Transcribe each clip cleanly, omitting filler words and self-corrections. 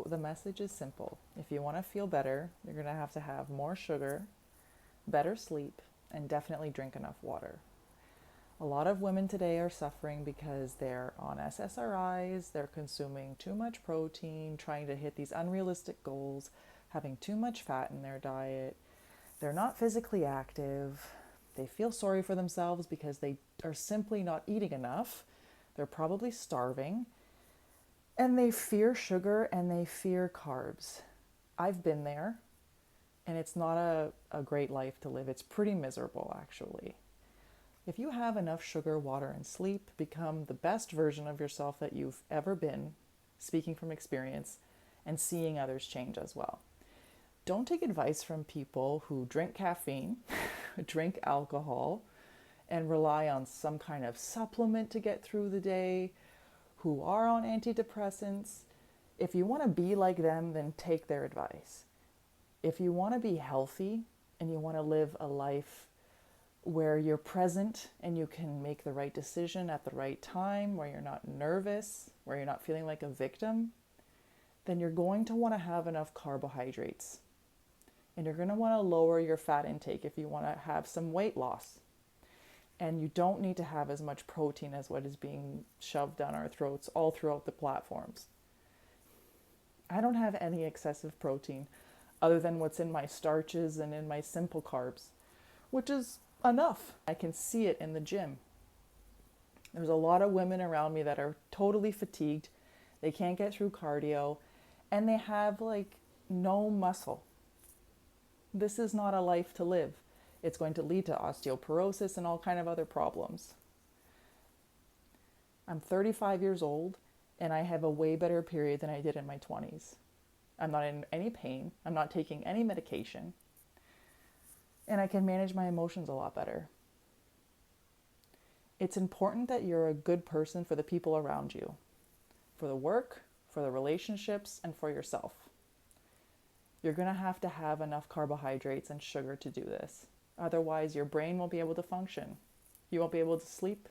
The message is simple. If you want to feel better, you're going to have more sugar, better sleep, and definitely drink enough water. A lot of women today are suffering because they're on SSRIs, they're consuming too much protein, trying to hit these unrealistic goals, having too much fat in their diet. They're not physically active. They feel sorry for themselves because they are simply not eating enough. They're probably starving. And they fear sugar and they fear carbs. I've been there, and it's not a great life to live. It's pretty miserable, actually. If you have enough sugar, water, and sleep, become the best version of yourself that you've ever been, speaking from experience, and seeing others change as well. Don't take advice from people who drink caffeine, drink alcohol, and rely on some kind of supplement to get through the day, who are on antidepressants. If you want to be like them, then take their advice. If you want to be healthy and you want to live a life where you're present and you can make the right decision at the right time, where you're not nervous, where you're not feeling like a victim, then you're going to want to have enough carbohydrates. And you're going to want to lower your fat intake if you want to have some weight loss. And you don't need to have as much protein as what is being shoved down our throats all throughout the platforms. I don't have any excessive protein other than what's in my starches and in my simple carbs, which is enough. I can see it in the gym. There's a lot of women around me that are totally fatigued. They can't get through cardio and they have like no muscle. This is not a life to live. It's going to lead to osteoporosis and all kind of other problems. I'm 35 years old and I have a way better period than I did in my 20s. I'm not in any pain. I'm not taking any medication. And I can manage my emotions a lot better. It's important that you're a good person for the people around you, for the work, for the relationships, and for yourself. You're going to have enough carbohydrates and sugar to do this. Otherwise, your brain won't be able to function. You won't be able to sleep.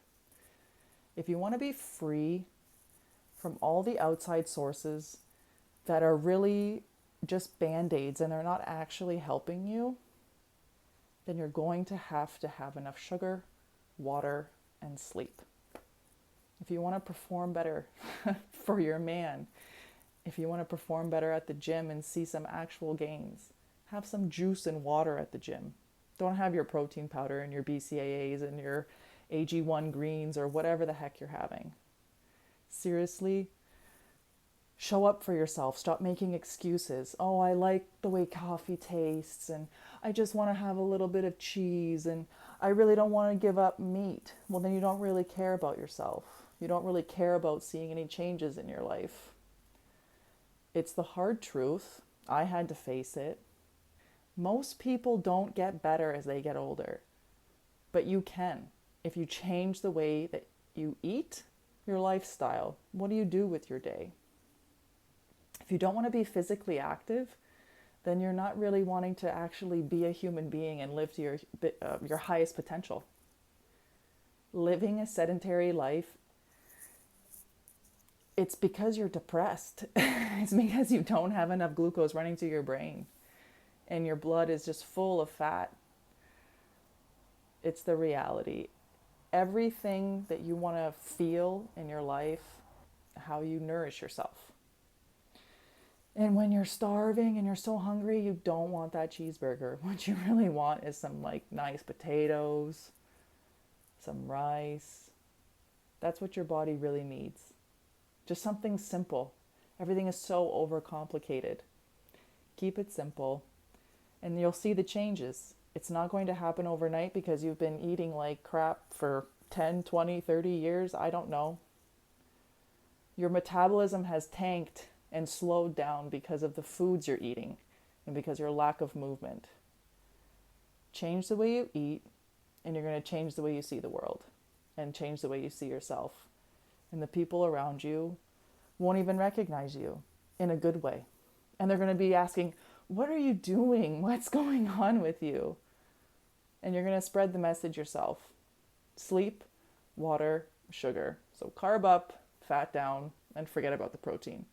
If you want to be free from all the outside sources that are really just band-aids and they're not actually helping you, then you're going to have enough sugar, water, and sleep. If you want to perform better for your man, if you want to perform better at the gym and see some actual gains, have some juice and water at the gym. Don't have your protein powder and your BCAAs and your AG1 greens or whatever the heck you're having. Seriously, show up for yourself. Stop making excuses. Oh, I like the way coffee tastes and I just want to have a little bit of cheese and I really don't want to give up meat. Well, then you don't really care about yourself. You don't really care about seeing any changes in your life. It's the hard truth. I had to face it. Most people don't get better as they get older, but you can. If you change the way that you eat, your lifestyle, what do you do with your day? If you don't want to be physically active, then you're not really wanting to actually be a human being and live to your highest potential. Living a sedentary life, it's because you're depressed. It's because you don't have enough glucose running to your brain and your blood is just full of fat. It's the reality. Everything that you want to feel in your life, how you nourish yourself. And when you're starving and you're so hungry, you don't want that cheeseburger. What you really want is some like nice potatoes, some rice. That's what your body really needs. Just something simple. Everything is so overcomplicated. Keep it simple and you'll see the changes. It's not going to happen overnight because you've been eating like crap for 10, 20, 30 years. I don't know. Your metabolism has tanked and slowed down because of the foods you're eating and because your lack of movement. Change the way you eat and you're going to change the way you see the world and change the way you see yourself. And the people around you won't even recognize you in a good way. And they're going to be asking, what are you doing? What's going on with you? And you're going to spread the message yourself. Sleep, water, sugar. So carb up, fat down, and forget about the protein.